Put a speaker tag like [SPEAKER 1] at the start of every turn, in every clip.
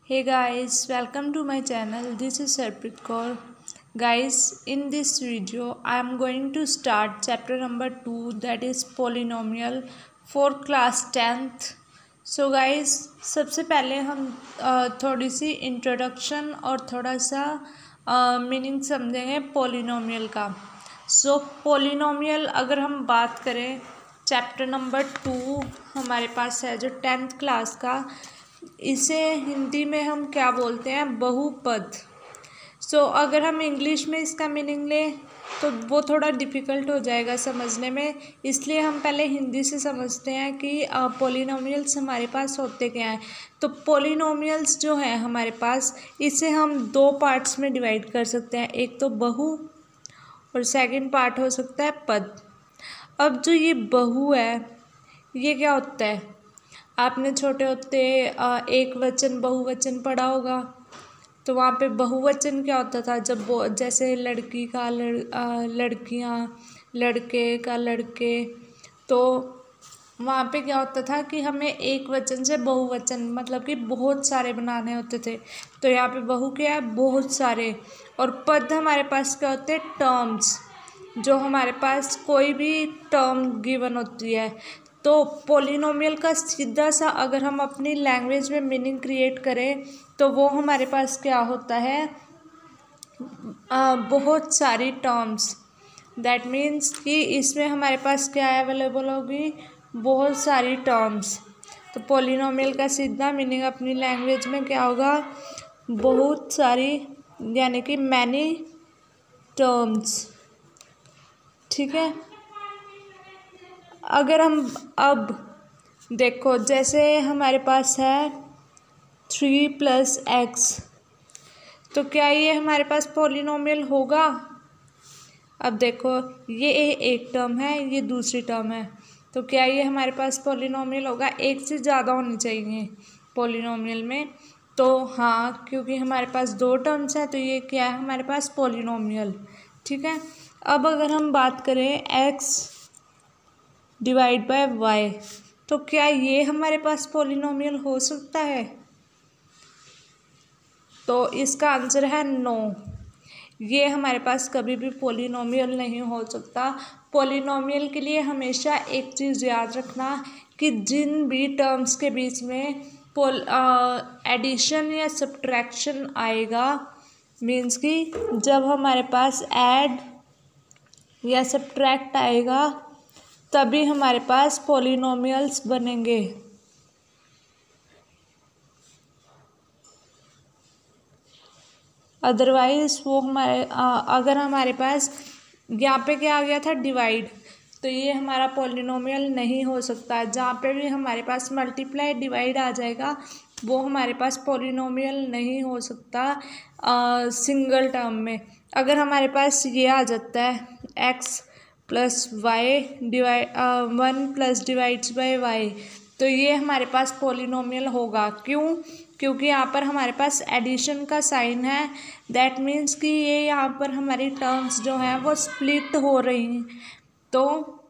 [SPEAKER 1] Hey guys, welcome to my channel. This is Harpreet Kaur. Guys, in this video, I am going to start chapter number 2, that is polynomial for class 10th. So guys, सबसे पहले हम थोड़ी सी introduction और थोड़ा सा meaning समझेंगे polynomial का. सो polynomial अगर हम बात करें, चैप्टर नंबर 2 हमारे पास है जो 10th क्लास का. इसे हिंदी में हम क्या बोलते हैं? बहुपद. सो अगर हम इंग्लिश में इसका मीनिंग लें तो वो थोड़ा डिफ़िकल्ट हो जाएगा समझने में, इसलिए हम पहले हिंदी से समझते हैं कि पोलिनोमियल्स हमारे पास होते क्या हैं. तो पोलिनोमियल्स जो हैं हमारे पास, इसे हम दो पार्ट्स में डिवाइड कर सकते हैं. एक तो बहु और सेकंड पार्ट हो सकता है पद. अब जो ये बहु है, ये क्या होता है? आपने छोटे होते एक वचन बहुवचन पढ़ा होगा. तो वहाँ पे बहुवचन क्या होता था? जब जैसे लड़की का लड़कियाँ, लड़के का लड़के, तो वहाँ पे क्या होता था कि हमें एक वचन से बहुवचन मतलब कि बहुत सारे बनाने होते थे. तो यहाँ पे बहु क्या है? बहुत सारे. और पद हमारे पास क्या होते हैं? टर्म्स. जो हमारे पास कोई भी टर्म गिवन होती है. तो पोलिनोमियल का सीधा सा अगर हम अपनी लैंग्वेज में मीनिंग क्रिएट करें तो वो हमारे पास क्या होता है? बहुत सारी टर्म्स. दैट मीन्स कि इसमें हमारे पास क्या अवेलेबल होगी? बहुत सारी टर्म्स. तो पोलिनोमियल का सीधा मीनिंग अपनी लैंग्वेज में क्या होगा? बहुत सारी, यानी कि मैनी टर्म्स. ठीक है. अगर हम अब देखो, जैसे हमारे पास है 3 + x, तो क्या ये हमारे पास पोलिनोमियल होगा? अब देखो, ये एक टर्म है, ये दूसरी टर्म है, तो क्या ये हमारे पास पोलिनोमियल होगा? एक से ज़्यादा होनी चाहिए पोलिनोमियल में. तो हाँ, क्योंकि हमारे पास दो टर्म्स हैं तो ये क्या है हमारे पास? पोलिनोमियल. ठीक है. अब अगर हम बात करें x / y, तो क्या ये हमारे पास पोलिनोमियल हो सकता है? तो इसका आंसर है नो. ये हमारे पास कभी भी पोलिनोमियल नहीं हो सकता. पोलिनोमियल के लिए हमेशा एक चीज़ याद रखना कि जिन भी टर्म्स के बीच में एडिशन या सब्ट्रैक्शन आएगा, मीन्स कि जब हमारे पास ऐड या सब्ट्रैक्ट आएगा तभी हमारे पास पोलिनोमियल्स बनेंगे. अदरवाइज वो हमारे अगर हमारे पास यहाँ पे क्या आ गया था? डिवाइड, तो ये हमारा पोलिनोमियल नहीं हो सकता. जहाँ पे भी हमारे पास मल्टीप्लाई डिवाइड आ जाएगा वो हमारे पास पोलिनोमियल नहीं हो सकता सिंगल टर्म में. अगर हमारे पास ये आ जाता है x + y / 1 + y, तो ये हमारे पास पोलिनोमियल होगा. क्यों? क्योंकि यहाँ पर हमारे पास एडिशन का साइन है. दैट मीन्स कि ये यहाँ पर हमारी टर्म्स जो हैं वो स्प्लिट हो रही हैं. तो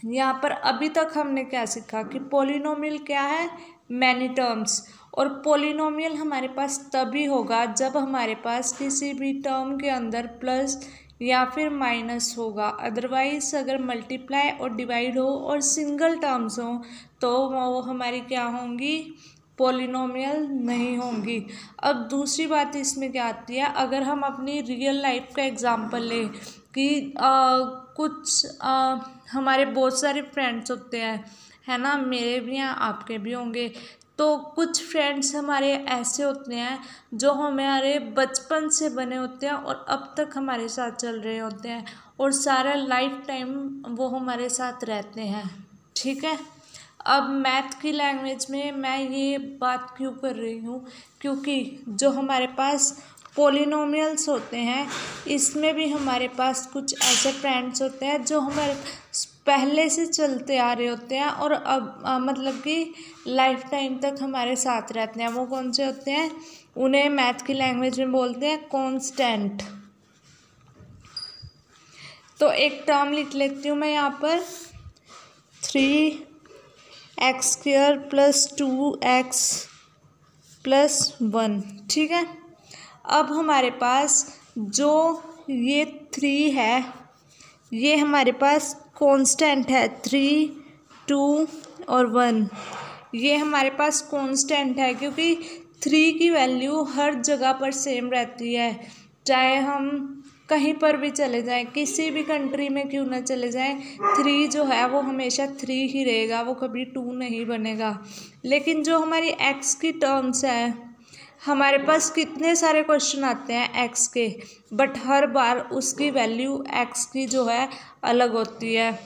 [SPEAKER 1] यहाँ पर अभी तक हमने क्या सीखा कि पोलिनोमियल क्या है? Many terms. और पोलिनोमियल हमारे पास तभी होगा जब हमारे पास किसी भी टर्म के अंदर प्लस या फिर माइनस होगा. अदरवाइज अगर मल्टीप्लाई और डिवाइड हो और सिंगल टर्म्स हो तो वो हमारी क्या होंगी? पोलिनोमियल नहीं होंगी. अब दूसरी बात इसमें क्या आती है? अगर हम अपनी रियल लाइफ का एग्जांपल लें कि कुछ हमारे बहुत सारे फ्रेंड्स होते हैं, है ना? मेरे भी हैं, आपके भी होंगे. तो कुछ फ्रेंड्स हमारे ऐसे होते हैं जो हमारे बचपन से बने होते हैं और अब तक हमारे साथ चल रहे होते हैं और सारा लाइफ टाइम वो हमारे साथ रहते हैं. ठीक है. अब मैथ की लैंग्वेज में मैं ये बात क्यों कर रही हूँ? क्योंकि जो हमारे पास पोलिनोमियल्स होते हैं इसमें भी हमारे पास कुछ ऐसे फ्रेंड्स होते हैं जो हमारे पहले से चलते आ रहे होते हैं और अब मतलब कि लाइफ टाइम तक हमारे साथ रहते हैं. वो कौन से होते हैं? उन्हें मैथ की लैंग्वेज में बोलते हैं कांस्टेंट. तो एक टर्म लिख लेती हूँ मैं यहाँ पर, 3x² + 2x +1। ठीक है, अब हमारे पास जो ये 3 है ये हमारे पास कांस्टेंट है, 3, 2 और 1। ये हमारे पास कांस्टेंट है क्योंकि 3 की वैल्यू हर जगह पर सेम रहती है, चाहे हम कहीं पर भी चले जाएं, किसी भी कंट्री में क्यों ना चले जाएं, 3 जो है वो हमेशा 3 ही रहेगा, वो कभी 2 नहीं बनेगा। लेकिन जो हमारी एक्स की टर्म्स है, हमारे पास कितने सारे क्वेश्चन आते हैं एक्स के, बट हर बार उसकी वैल्यू एक्स की जो है अलग होती है,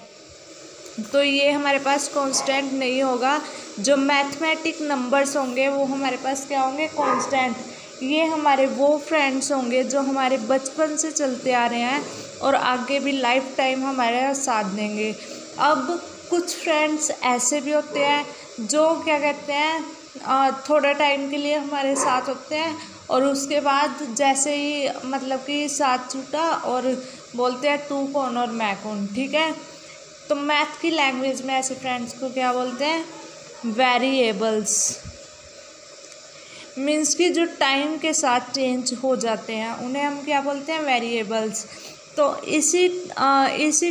[SPEAKER 1] तो ये हमारे पास कांस्टेंट नहीं होगा। जो मैथमेटिक नंबर्स होंगे वो हमारे पास क्या होंगे, कांस्टेंट। ये हमारे वो फ्रेंड्स होंगे जो हमारे बचपन से चलते आ रहे हैं और आगे भी लाइफ टाइम हमारे साथ देंगे। अब कुछ फ्रेंड्स ऐसे भी होते हैं जो क्या कहते हैं, थोड़ा टाइम के लिए हमारे साथ होते हैं और उसके बाद जैसे ही मतलब कि साथ छूटा और बोलते हैं तू कौन और मैं कौन। ठीक है, तो मैथ की लैंग्वेज में ऐसे फ्रेंड्स को क्या बोलते हैं, वेरिएबल्स। मीन्स कि जो टाइम के साथ चेंज हो जाते हैं उन्हें हम क्या बोलते हैं, वेरिएबल्स। तो इसी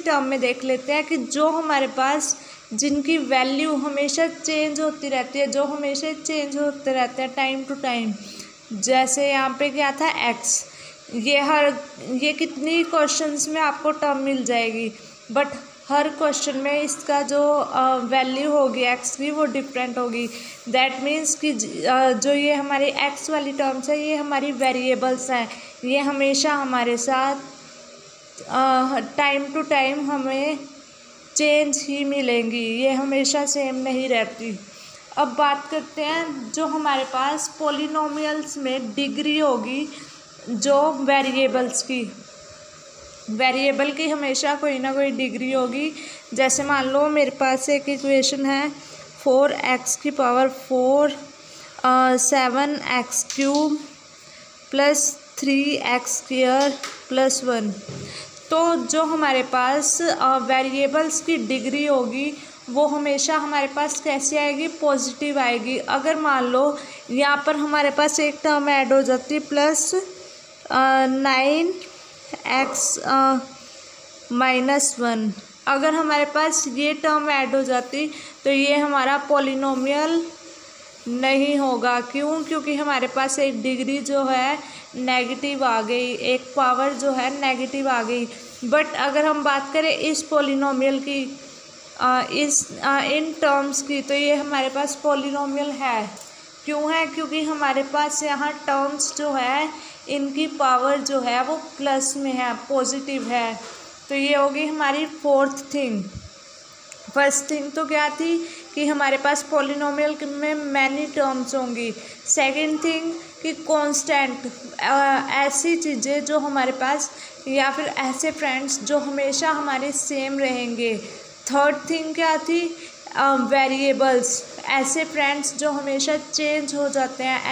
[SPEAKER 1] टर्म में देख लेते हैं कि जो हमारे पास जिनकी वैल्यू हमेशा चेंज होती रहती है, जो हमेशा चेंज होते रहते हैं टाइम टू टाइम। जैसे यहाँ पे क्या था, एक्स। ये कितनी क्वेश्चंस में आपको टर्म मिल जाएगी, बट हर क्वेश्चन में इसका जो वैल्यू होगी एक्स की वो डिफरेंट होगी। दैट मीन्स कि जो ये हमारी एक्स वाली टर्म्स है ये हमारी वेरिएबल्स हैं, ये हमेशा हमारे साथ टाइम टू टाइम हमें चेंज ही मिलेंगी, ये हमेशा सेम नहीं रहती। अब बात करते हैं जो हमारे पास पॉलिनोमियल्स में डिग्री होगी, जो वेरिएबल्स की, वेरिएबल की हमेशा कोई ना कोई डिग्री होगी। जैसे मान लो मेरे पास एक इक्वेशन है 4x⁴ 7x³ +3x² +1। तो जो हमारे पास वेरिएबल्स की डिग्री होगी वो हमेशा हमारे पास कैसे आएगी, पॉजिटिव आएगी। अगर मान लो यहाँ पर हमारे पास एक टर्म ऐड हो जाती है +9x-1, अगर हमारे पास ये टर्म ऐड हो जाती तो ये हमारा पॉलिनोमियल नहीं होगा। क्यों? क्योंकि हमारे पास एक डिग्री जो है नेगेटिव आ गई, एक पावर जो है नेगेटिव आ गई। बट अगर हम बात करें इस पॉलिनोमियल की, इन टर्म्स की, तो ये हमारे पास पॉलिनोमियल है। क्यों है? क्योंकि हमारे पास यहाँ टर्म्स जो है इनकी पावर जो है वो प्लस में है, पॉजिटिव है। तो ये होगी हमारी फोर्थ थिंग। फर्स्ट थिंग तो क्या थी कि हमारे पास पॉलिनोमियल में मैनी टर्म्स होंगी। सेकंड थिंग कि कांस्टेंट, ऐसी चीज़ें जो हमारे पास, या फिर ऐसे फ्रेंड्स जो हमेशा हमारे सेम रहेंगे। थर्ड थिंग क्या थी, वेरिएबल्स, ऐसे फ्रेंड्स जो हमेशा चेंज हो जाते हैं,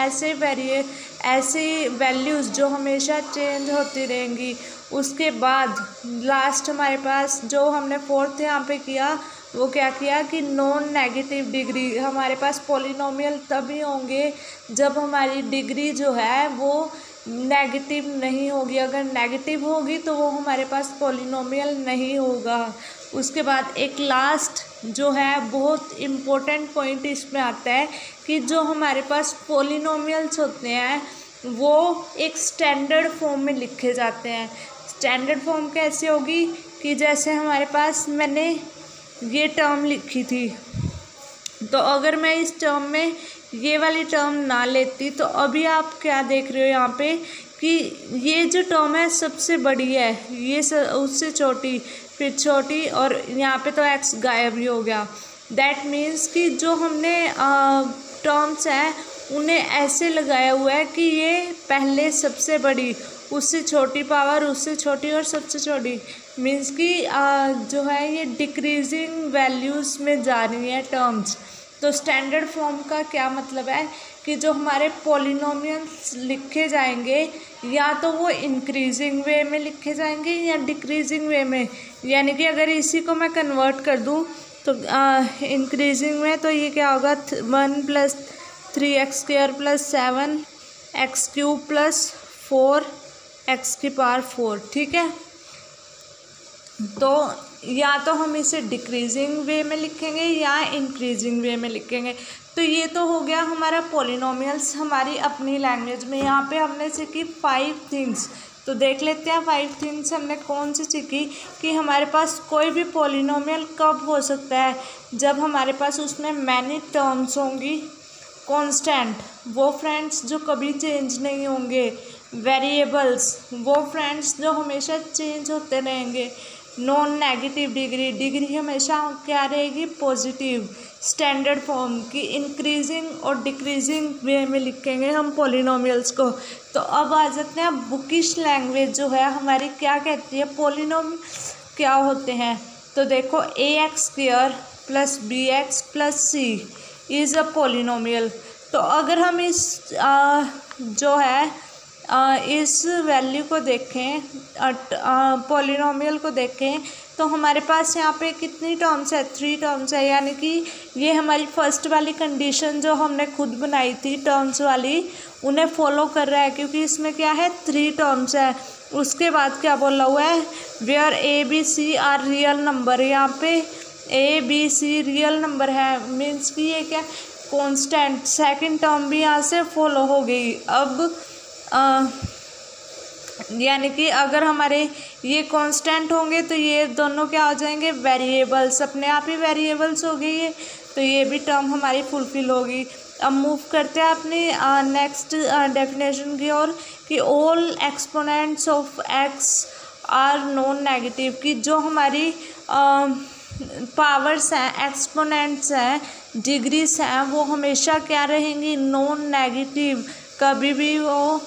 [SPEAKER 1] ऐसी वैल्यूज़ जो हमेशा चेंज होती रहेंगी। उसके बाद लास्ट हमारे पास जो हमने फोर्थ यहाँ पे किया वो क्या किया कि नॉन नेगेटिव डिग्री। हमारे पास पॉलिनोमियल तभी होंगे जब हमारी डिग्री जो है वो नेगेटिव नहीं होगी। अगर नेगेटिव होगी तो वो हमारे पास पॉलिनोमियल नहीं होगा। उसके बाद एक लास्ट जो है बहुत इम्पोर्टेंट पॉइंट इसमें आता है कि जो हमारे पास पॉलिनोमियल्स होते हैं वो एक स्टैंडर्ड फॉर्म में लिखे जाते हैं। स्टैंडर्ड फॉर्म कैसे होगी कि जैसे हमारे पास मैंने ये टर्म लिखी थी, तो अगर मैं इस टर्म में ये वाली टर्म ना लेती तो अभी आप क्या देख रहे हो यहाँ पे कि ये जो टर्म है सबसे बड़ी है, ये उससे छोटी, फिर छोटी, और यहाँ पे तो एक्स गायब ही हो गया। दैट मीन्स कि जो हमने टर्म्स हैं उन्हें ऐसे लगाया हुआ है कि ये पहले सबसे बड़ी, उससे छोटी पावर, उससे छोटी और सबसे छोटी। मीन्स कि जो है ये डिक्रीजिंग वैल्यूज़ में जा रही है टर्म्स। तो स्टैंडर्ड फॉर्म का क्या मतलब है कि जो हमारे पॉलिनोमियल्स लिखे जाएंगे या तो वो इंक्रीजिंग वे में लिखे जाएंगे या डिक्रीजिंग वे में। यानी कि अगर इसी को मैं कन्वर्ट कर दूं तो इंक्रीजिंग में, तो ये क्या होगा 1 + 3x² + 7x³ + 4x⁴, ठीक है। तो या तो हम इसे डिक्रीजिंग वे में लिखेंगे या इंक्रीजिंग वे में लिखेंगे। तो ये तो हो गया हमारा पॉलिनोमियल्स हमारी अपनी लैंग्वेज में। यहाँ पे हमने सीखी 5 थिंग्स। तो देख लेते हैं 5 थिंग्स हमने कौन सी सीखी कि हमारे पास कोई भी पॉलिनोमियल कब हो सकता है, जब हमारे पास उसमें मैनी टर्म्स होंगी, कांस्टेंट वो फ्रेंड्स जो कभी चेंज नहीं होंगे, वेरिएबल्स वो फ्रेंड्स जो हमेशा चेंज होते रहेंगे, नॉन नेगेटिव डिग्री हमेशा क्या रहेगी, पॉजिटिव, स्टैंडर्ड फॉर्म की इंक्रीजिंग और डिक्रीजिंग वे में लिखेंगे हम पॉलिनोमियल्स को। तो अब आ जाते हैं बुकिश लैंग्वेज जो है हमारी क्या कहती है पॉलिनोमियल क्या होते हैं। तो देखो ax² + bx + c is a polynomial. तो अगर हम इस जो है इस वैल्यू को देखें, पॉलिनोमियल को देखें, तो हमारे पास यहाँ पे कितनी टर्म्स है, 3 टर्म्स है। यानी कि ये हमारी फर्स्ट वाली कंडीशन जो हमने खुद बनाई थी टर्म्स वाली, उन्हें फॉलो कर रहा है, क्योंकि इसमें क्या है 3 टर्म्स है। उसके बाद क्या बोला हुआ है, where a b c are real number. यहाँ पे a b c real number है, मीन्स कि ये क्या कॉन्स्टेंट, सेकेंड टर्म भी यहाँ से फॉलो हो गई। अब यानी कि अगर हमारे ये कांस्टेंट होंगे तो ये दोनों क्या हो जाएंगे, वेरिएबल्स, अपने आप ही वेरिएबल्स हो गई ये। तो ये भी टर्म हमारी फुलफिल होगी। अब मूव करते हैं अपनी नेक्स्ट डेफिनेशन की ओर कि all exponents of x are non negative, की जो हमारी पावर्स हैं, एक्सपोनेंट्स हैं, डिग्रीज हैं, वो हमेशा क्या रहेंगी, नॉन नेगेटिव। कभी भी वो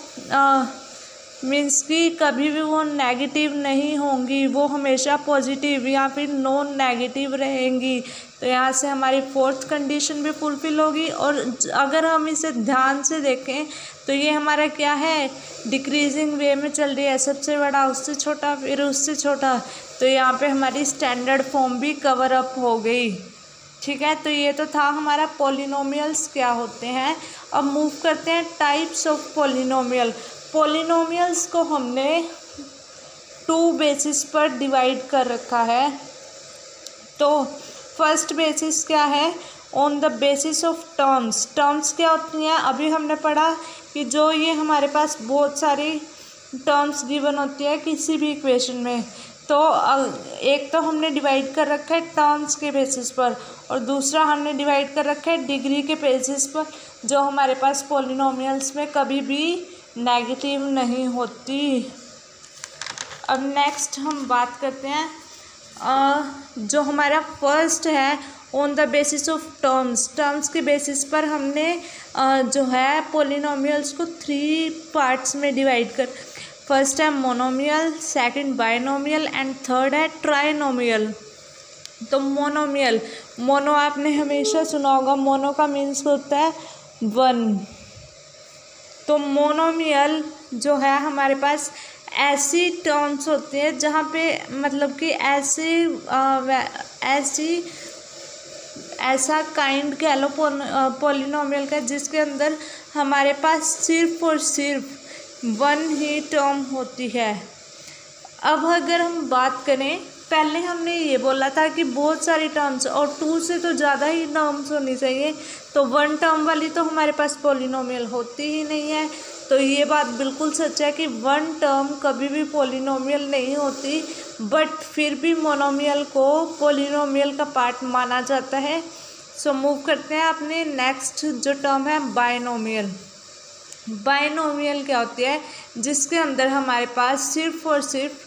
[SPEAKER 1] मीन्स कि कभी भी वो नेगेटिव नहीं होंगी, वो हमेशा पॉजिटिव या फिर नॉन नेगेटिव रहेंगी। तो यहाँ से हमारी 4th कंडीशन भी फुलफिल होगी। और अगर हम इसे ध्यान से देखें तो ये हमारा क्या है, डिक्रीजिंग वे में चल रही है, सबसे बड़ा उससे छोटा फिर उससे छोटा। तो यहाँ पे हमारी स्टैंडर्ड फॉर्म भी कवर अप हो गई, ठीक है। तो ये तो था हमारा पॉलिनोमियल्स क्या होते हैं। अब मूव करते हैं टाइप्स ऑफ पॉलिनोमियल। पॉलिनोमियल्स को हमने 2 बेसिस पर डिवाइड कर रखा है। तो फर्स्ट बेसिस क्या है, on the basis of terms. Terms क्या होती हैं, अभी हमने पढ़ा कि जो ये हमारे पास बहुत सारी टर्म्स गिवन होती है किसी भी इक्वेशन में। तो एक तो हमने डिवाइड कर रखा है टर्म्स के बेसिस पर, और दूसरा हमने डिवाइड कर रखा है डिग्री के बेसिस पर, जो हमारे पास पॉलिनोमियल्स में कभी भी नेगेटिव नहीं होती। अब नेक्स्ट हम बात करते हैं जो हमारा फर्स्ट है on the basis of terms. Terms के बेसिस पर हमने जो है पॉलिनोमियल्स को 3 पार्ट्स में डिवाइड कर, फर्स्ट है monomial, second binomial and third है ट्राइनोमियल। तो मोनोमियल, मोनो आपने हमेशा सुना होगा, मोनो का मीन्स होता है 1। तो मोनोमियल जो है हमारे पास ऐसी टर्म्स होती है जहाँ पे मतलब कि ऐसा काइंड कह लो पॉलिनोमियल का जिसके अंदर हमारे पास सिर्फ और सिर्फ 1 ही टर्म होती है। अब अगर हम बात करें, पहले हमने ये बोला था कि बहुत सारी टर्म्स और 2 से तो ज़्यादा ही टर्म्स होनी चाहिए, तो 1 टर्म वाली तो हमारे पास पॉलिनोमियल होती ही नहीं है। तो ये बात बिल्कुल सच है कि 1 टर्म कभी भी पॉलिनोमियल नहीं होती, बट फिर भी मोनोमियल को पॉलिनोमियल का पार्ट माना जाता है। सो मूव करते हैं अपने नेक्स्ट जो टर्म है बाइनोमियल। बाइनोमियल क्या होती है, जिसके अंदर हमारे पास सिर्फ और सिर्फ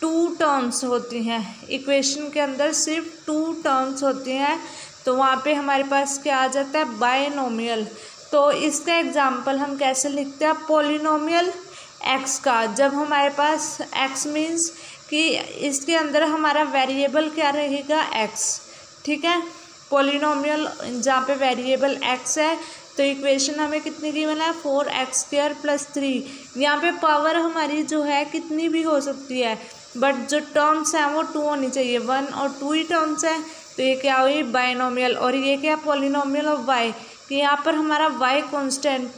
[SPEAKER 1] 2 टर्म्स होती हैं, इक्वेशन के अंदर सिर्फ 2 टर्म्स होती हैं। तो वहाँ पे हमारे पास क्या आ जाता है, बाइनोमियल। तो इसका एग्जाम्पल हम कैसे लिखते हैं, पॉलिनोमियल एक्स का, जब हमारे पास एक्स मीन्स कि इसके अंदर हमारा वेरिएबल क्या रहेगा, एक्स, ठीक है। पॉलिनोमियल जहाँ पे वेरिएबल एक्स है, तो इक्वेशन हमें कितनी गिवन है, 4x² + 3। यहाँ पे पावर हमारी जो है कितनी भी हो सकती है, बट जो टर्म्स हैं वो 2 होनी चाहिए, 1 और 2 ही टर्म्स हैं। तो ये क्या हुई, बाइनोमियल। और ये क्या, पॉलिनोमियल ऑफ y, कि यहाँ पर हमारा y कांस्टेंट,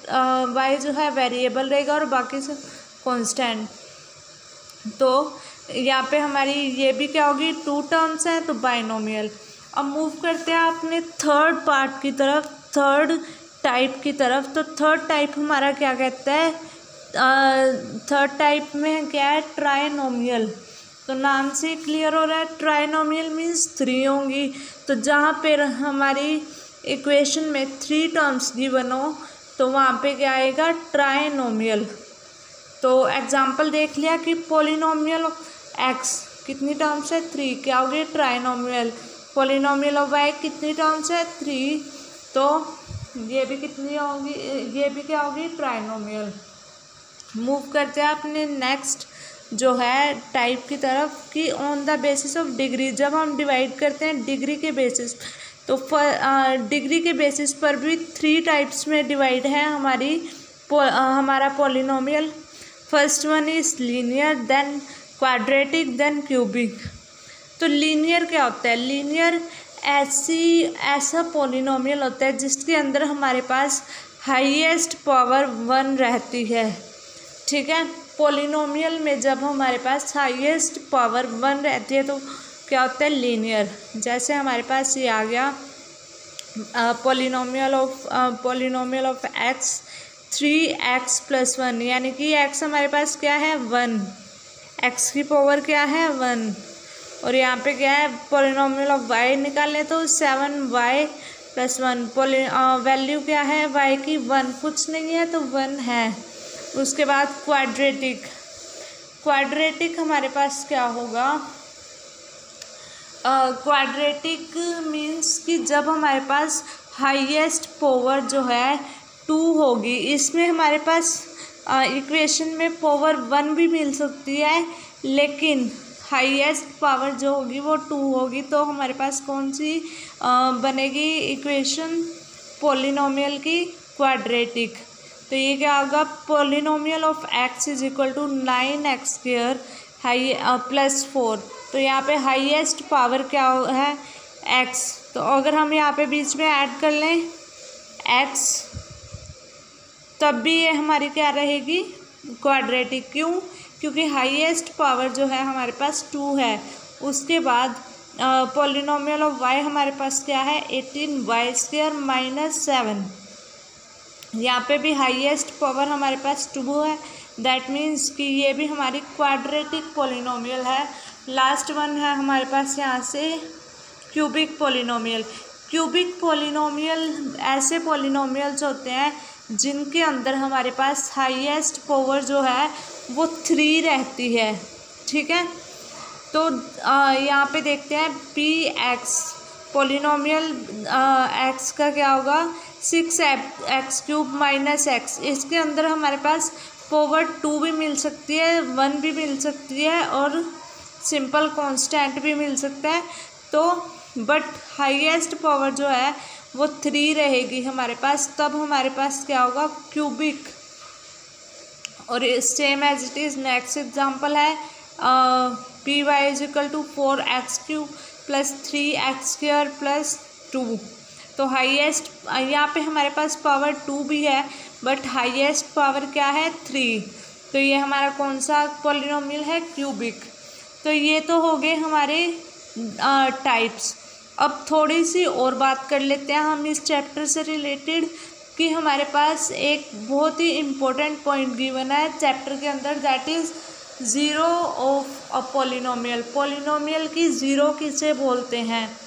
[SPEAKER 1] y जो है वेरिएबल रहेगा और बाकी सब कांस्टेंट। तो यहाँ पे हमारी ये भी क्या होगी, 2 टर्म्स हैं तो बाइनोमियल। अब मूव करते हैं अपने थर्ड पार्ट की तरफ, थर्ड टाइप की तरफ। तो थर्ड टाइप हमारा क्या कहता है, थर्ड टाइप में क्या है, ट्राइनोमियल। तो नाम से क्लियर हो रहा है, ट्राइनोमियल मीन्स 3 होंगी। तो जहाँ पे हमारी इक्वेशन में 3 टर्म्स गिवन हो तो वहाँ पे क्या आएगा, ट्राइनोमियल। तो एग्जाम्पल देख लिया कि पॉलिनोमियल ऑफ एक्स कितनी टर्म्स है, 3, क्या होगी, ट्राइनोमियल। पॉलिनोमियल ऑफ वाई कितनी टर्म्स है, 3, तो ये भी कितनी होगी, ये भी क्या होगी, ट्राइनोमियल। मूव करते हैं अपने नेक्स्ट जो है टाइप की तरफ, कि on the basis of degree. जब हम डिवाइड करते हैं डिग्री के बेसिस, तो डिग्री के बेसिस पर भी 3 टाइप्स में डिवाइड है हमारा polynomial. First one is linear, then quadratic, then cubic. तो लीनियर क्या होता है, लीनियर ऐसा पॉलिनोमियल होता है जिसके अंदर हमारे पास हाईएस्ट पावर 1 रहती है। ठीक है, पॉलिनोमियल में जब हमारे पास हाईएस्ट पावर 1 रहती है तो क्या होता है, लीनियर। जैसे हमारे पास ये आ गया पॉलिनोमियल ऑफ एक्स 3x + 1, यानी कि x हमारे पास क्या है, 1, x की पावर क्या है, 1। और यहाँ पे क्या है, पॉलिनोमियल ऑफ y निकालें तो 7y + 1। वैल्यू क्या है y की, 1, कुछ नहीं है तो 1 है। उसके बाद क्वाड्रेटिक हमारे पास क्या होगा, क्वाड्रेटिक मीन्स कि जब हमारे पास हाईएस्ट पावर जो है 2 होगी। इसमें हमारे पास इक्वेशन में पावर 1 भी मिल सकती है, लेकिन हाईएस्ट पावर जो होगी वो 2 होगी। तो हमारे पास कौन सी बनेगी इक्वेशन, पॉलिनोमियल की क्वाड्रेटिक। तो ये क्या होगा, पॉलिनोमियल ऑफ x = 9x² + 4। तो यहाँ पे हाईएस्ट पावर क्या है, x। तो अगर हम यहाँ पे बीच में ऐड कर लें x, तब भी ये हमारी क्या रहेगी, क्वाड्रेटिक। क्यों, क्योंकि हाईएस्ट पावर जो है हमारे पास 2 है। उसके बाद पॉलिनोमियल ऑफ y हमारे पास क्या है, 18y² - 7। यहाँ पे भी हाईएस्ट पावर हमारे पास 2 है, दैट मीन्स कि ये भी हमारी क्वाड्रेटिक पॉलिनोमियल है। लास्ट वन है हमारे पास यहाँ से क्यूबिक पॉलिनोमियल। क्यूबिक पॉलिनोमियल ऐसे पॉलिनोमियल्स होते हैं जिनके अंदर हमारे पास हाईएस्ट पावर जो है वो 3 रहती है। ठीक है, तो यहाँ पे देखते हैं px पॉलिनोमियल x का क्या होगा, 6x³ - x। इसके अंदर हमारे पास पावर 2 भी मिल सकती है, 1 भी मिल सकती है और सिंपल कांस्टेंट भी मिल सकता है। तो बट हाईएस्ट पावर जो है वो 3 रहेगी हमारे पास, तब हमारे पास क्या होगा, क्यूबिक। और same as it is next example है py = 4x³ + 3x² + 2। तो हाईएस्ट यहाँ पे हमारे पास पावर 2 भी है, बट हाईएस्ट पावर क्या है, 3। तो ये हमारा कौन सा पॉलिनोमियल है, क्यूबिक। तो ये तो हो गए हमारे टाइप्स। अब थोड़ी सी और बात कर लेते हैं हम इस चैप्टर से रिलेटेड, कि हमारे पास एक बहुत ही इम्पोर्टेंट पॉइंट गिवन है चैप्टर के अंदर, that is zero of a polynomial. Polynomial की ज़ीरो किसे बोलते हैं।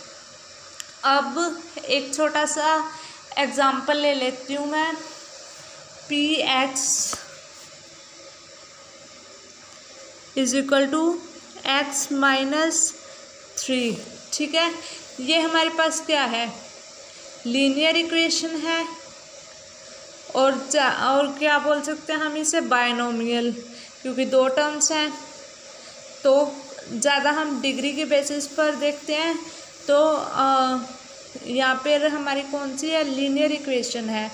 [SPEAKER 1] अब एक छोटा सा एग्जांपल ले लेती हूँ मैं, px = x - 3। ठीक है, ये हमारे पास क्या है, लीनियर इक्वेशन है, और क्या बोल सकते हैं हम इसे, बाइनोमियल, क्योंकि 2 टर्म्स हैं। तो ज़्यादा हम डिग्री के बेसिस पर देखते हैं, तो यहाँ पर हमारी कौन सी है, लीनियर इक्वेशन है।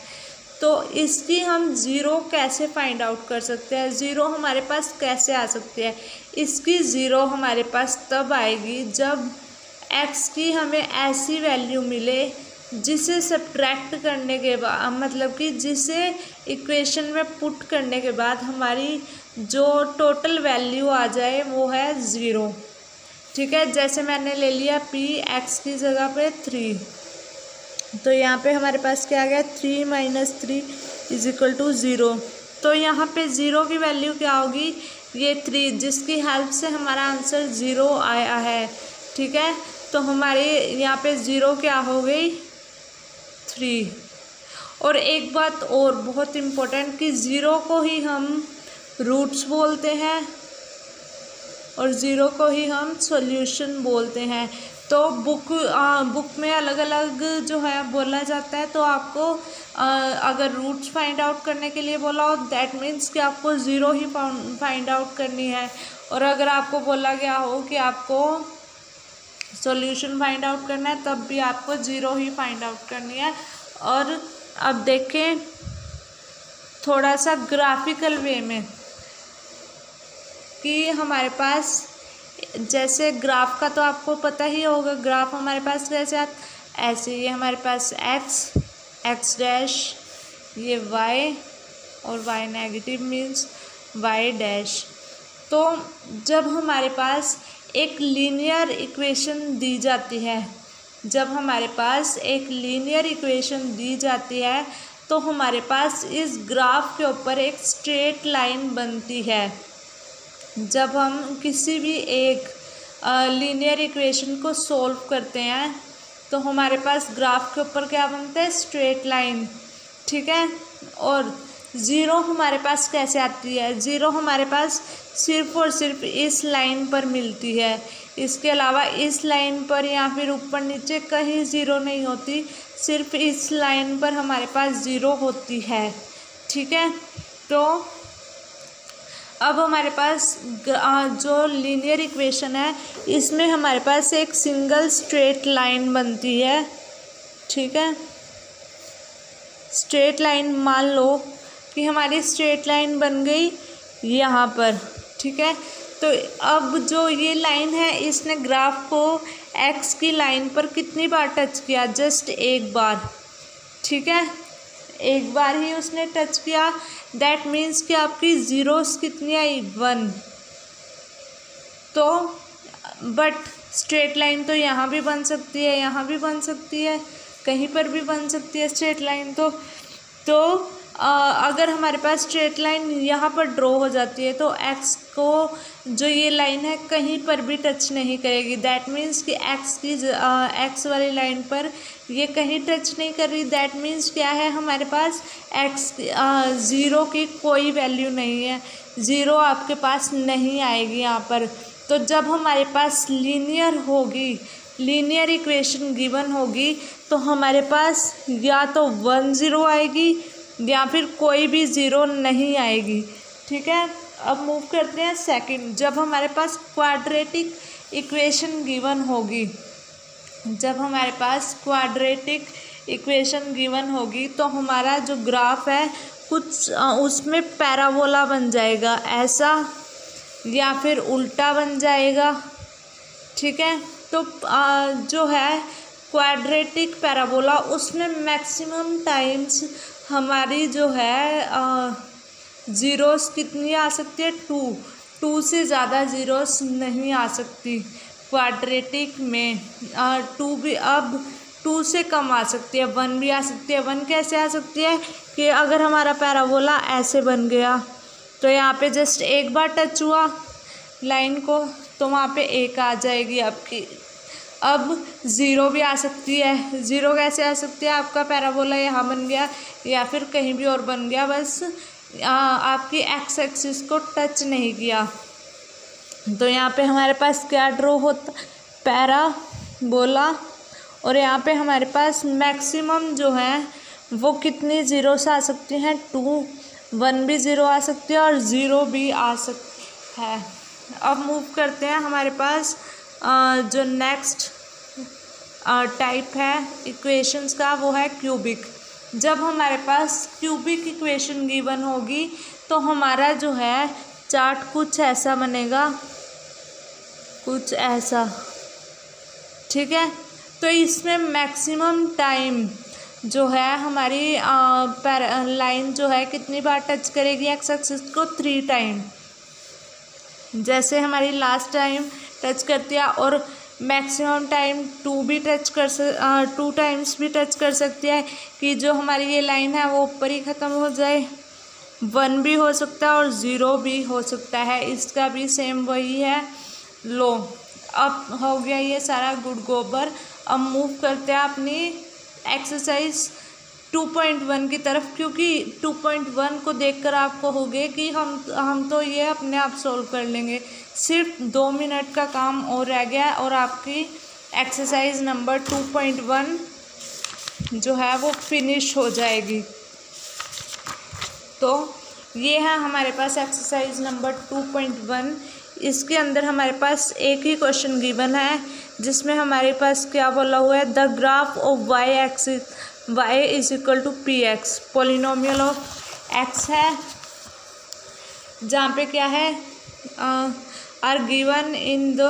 [SPEAKER 1] तो इसकी हम ज़ीरो कैसे फाइंड आउट कर सकते हैं, ज़ीरो हमारे पास कैसे आ सकती है। इसकी ज़ीरो हमारे पास तब आएगी जब x की हमें ऐसी वैल्यू मिले जिसे सब्ट्रैक्ट करने के बाद, मतलब कि जिसे इक्वेशन में पुट करने के बाद हमारी जो टोटल वैल्यू आ जाए वो है 0। ठीक है, जैसे मैंने ले लिया p x की जगह पे 3, तो यहाँ पे हमारे पास क्या आ गया 3 - 3 = 0। तो यहाँ पे 0 की वैल्यू क्या होगी, ये 3, जिसकी हेल्प से हमारा आंसर 0 आया है। ठीक है, तो हमारे यहाँ पे 0 क्या हो गई 3। और एक बात और बहुत इम्पोर्टेंट कि 0 को ही हम रूट्स बोलते हैं और 0 को ही हम सॉल्यूशन बोलते हैं। तो बुक में अलग अलग जो है बोला जाता है। तो आपको अगर रूट्स फाइंड आउट करने के लिए बोला हो दैट मीन्स कि आपको 0 ही फाइंड आउट करनी है, और अगर आपको बोला गया हो कि आपको सॉल्यूशन फाइंड आउट करना है तब भी आपको 0 ही फाइंड आउट करनी है। और अब देखें थोड़ा सा ग्राफिकल वे में कि हमारे पास जैसे ग्राफ का तो आपको पता ही होगा, ग्राफ हमारे पास कैसे ऐसे, ये हमारे पास x डैश, ये y और y negative means y dash. तो जब हमारे पास एक लीनियर इक्वेशन दी जाती है, जब हमारे पास एक लीनियर इक्वेशन दी जाती है तो हमारे पास इस ग्राफ के ऊपर एक स्ट्रेट लाइन बनती है। जब हम किसी भी एक लीनियर इक्वेशन को सॉल्व करते हैं तो हमारे पास ग्राफ के ऊपर क्या बनता है, स्ट्रेट लाइन। ठीक है, और 0 हमारे पास कैसे आती है, 0 हमारे पास सिर्फ और सिर्फ इस लाइन पर मिलती है। इसके अलावा इस लाइन पर या फिर ऊपर नीचे कहीं 0 नहीं होती, सिर्फ इस लाइन पर हमारे पास 0 होती है। ठीक है, तो अब हमारे पास जो लीनियर इक्वेशन है इसमें हमारे पास एक सिंगल स्ट्रेट लाइन बनती है। ठीक है, स्ट्रेट लाइन मान लो कि हमारी स्ट्रेट लाइन बन गई यहाँ पर। ठीक है, तो अब जो ये लाइन है इसने ग्राफ को x की लाइन पर कितनी बार टच किया, जस्ट एक बार। ठीक है, एक बार ही उसने टच किया, दैट मीन्स कि आपकी ज़ीरोस कितनी आई 1। तो बट स्ट्रेट लाइन तो यहाँ भी बन सकती है, यहाँ भी बन सकती है, कहीं पर भी बन सकती है स्ट्रेट लाइन। तो अगर हमारे पास स्ट्रेट लाइन यहाँ पर ड्रॉ हो जाती है तो x को जो ये लाइन है कहीं पर भी टच नहीं करेगी। दैट मीन्स कि x वाली लाइन पर ये कहीं टच नहीं कर रही। दैट मीन्स क्या है, हमारे पास ज़ीरो की कोई वैल्यू नहीं है, 0 आपके पास नहीं आएगी यहाँ पर। तो जब हमारे पास लीनियर इक्वेशन गिवन होगी तो हमारे पास या तो 1 0 आएगी या फिर कोई भी 0 नहीं आएगी। ठीक है, अब मूव करते हैं सेकंड। जब हमारे पास क्वाड्रेटिक इक्वेशन गिवन होगी, जब हमारे पास क्वाड्रेटिक इक्वेशन गिवन होगी तो हमारा जो ग्राफ है कुछ उसमें पैराबोला बन जाएगा ऐसा, या फिर उल्टा बन जाएगा। ठीक है, तो जो है क्वाड्रेटिक पैराबोला उसमें मैक्सिमम टाइम्स हमारी जो है ज़ीरोस कितनी आ सकती है, 2 से ज़्यादा ज़ीरोस नहीं आ सकती क्वाड्रेटिक में। 2 भी अब 2 से कम आ सकती है, 1 भी आ सकती है। 1 कैसे आ सकती है कि अगर हमारा पैराबोला ऐसे बन गया तो यहाँ पे जस्ट एक बार टच हुआ लाइन को तो वहाँ पे 1 आ जाएगी आपकी। अब 0 भी आ सकती है। 0 कैसे आ सकती है, आपका पैराबोला यहाँ बन गया या फिर कहीं भी और बन गया, बस आपकी एक्स एक्सिस को टच नहीं किया। तो यहाँ पे हमारे पास क्या ड्रॉ होता, पैराबोला। और यहाँ पे हमारे पास मैक्सिमम जो है वो कितनी ज़ीरोस आ सकती हैं, 2, 1 भी 0 आ सकती है और 0 भी आ सकती है। अब मूव करते हैं, हमारे पास जो नेक्स्ट टाइप है इक्वेशंस का वो है क्यूबिक। जब हमारे पास क्यूबिक इक्वेशन गिवन होगी तो हमारा जो है चार्ट कुछ ऐसा बनेगा, कुछ ऐसा। ठीक है, तो इसमें मैक्सिमम टाइम जो है हमारी लाइन जो है कितनी बार टच करेगी एक्स एक्सिस को, 3 टाइम। जैसे हमारी लास्ट टाइम टच करती है, और मैक्सिमम टाइम 2 टाइम्स भी टच कर सकती है, कि जो हमारी ये लाइन है वो ऊपर ही ख़त्म हो जाए। 1 भी हो सकता है और 0 भी हो सकता है, इसका भी सेम वही है। लो, अब हो गया ये सारा गुड़ गोबर। अब मूव करते हैं अपनी एक्सरसाइज 2.1 की तरफ, क्योंकि 2.1 को देखकर आपको होगे कि हम तो ये अपने आप सोल्व कर लेंगे। सिर्फ 2 मिनट का काम और रह गया और आपकी एक्सरसाइज नंबर 2.1 जो है वो फिनिश हो जाएगी। तो ये है हमारे पास एक्सरसाइज नंबर 2.1। इसके अंदर हमारे पास एक ही क्वेश्चन गिवन है, जिसमें हमारे पास क्या बोला हुआ है, the graph of y axis y is equal to p x, polynomial of x है, जहाँ पे क्या है are given in the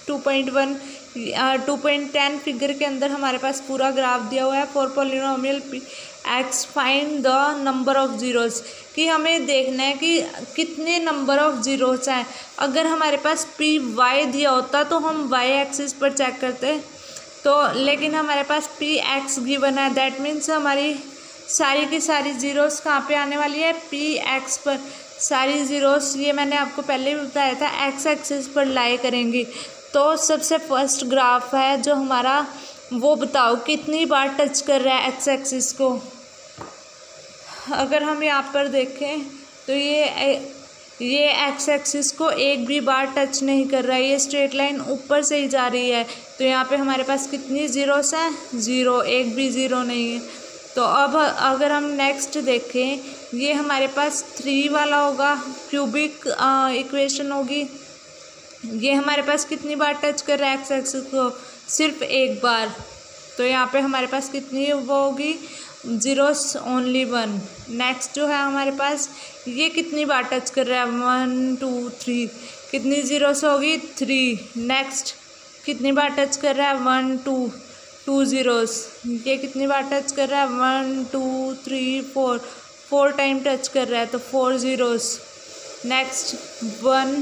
[SPEAKER 1] 2.10 figure के अंदर हमारे पास पूरा ग्राफ दिया हुआ है। For polynomial p x find the number of zeros, कि हमें देखना है कि कितने नंबर ऑफ ज़ीरोज़ हैं। अगर हमारे पास पी वाई दिया होता तो हम वाई एक्सिस पर चेक करते, तो लेकिन हमारे पास पी एक्स गिवन है, दैट मीन्स हमारी सारी की सारी ज़ीरोज़ कहाँ पे आने वाली है, पी एक्स पर। सारी ज़ीरोज़ ये मैंने आपको पहले भी बताया था, एक्स एक्सिस पर लाई करेंगी। तो सबसे फर्स्ट ग्राफ है जो हमारा, वो बताओ कितनी बार टच कर रहा है एक्स एक्सिस को। अगर हम यहाँ पर देखें तो ये एक्स एक्सिस को एक भी बार टच नहीं कर रहा है, ये स्ट्रेट लाइन ऊपर से ही जा रही है। तो यहाँ पे हमारे पास कितनी ज़ीरोस हैं, 0, एक भी 0 नहीं है। तो अब अगर हम नेक्स्ट देखें, ये हमारे पास 3 वाला होगा, क्यूबिक इक्वेशन होगी। ये हमारे पास कितनी बार टच कर रहा है एक्स एक्सिस को, सिर्फ एक बार। तो यहाँ पे हमारे पास कितनी वो होगी, ज़ीरोस ओनली 1। नेक्स्ट जो है हमारे पास, ये कितनी बार टच कर रहा है, 1 2 3, कितनी ज़ीरोस होगी, 3। नेक्स्ट कितनी बार टच कर रहा है, 1 2 ज़ीरोस। ये कितनी बार टच कर रहा है, 1 2 3 4 टाइम टच कर रहा है, तो 4 ज़ीरोस। नेक्स्ट 1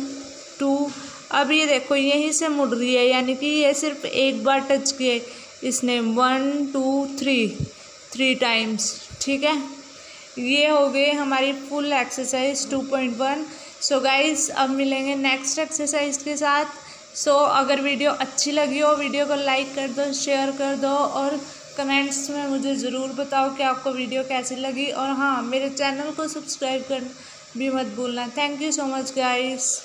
[SPEAKER 1] 2, अब ये देखो यहीं से मुड़ रही है, यानी कि ये सिर्फ एक बार टच किए इसने, 1 2 3 टाइम्स। ठीक है, ये हो गए हमारी फुल एक्सरसाइज 2.1। सो गाइस, अब मिलेंगे नेक्स्ट एक्सरसाइज के साथ। सो अगर वीडियो अच्छी लगी हो, वीडियो को लाइक कर दो, शेयर कर दो, और कमेंट्स में मुझे ज़रूर बताओ कि आपको वीडियो कैसी लगी। और हाँ, मेरे चैनल को सब्सक्राइब करना भी मत भूलना। Thank you so much guys.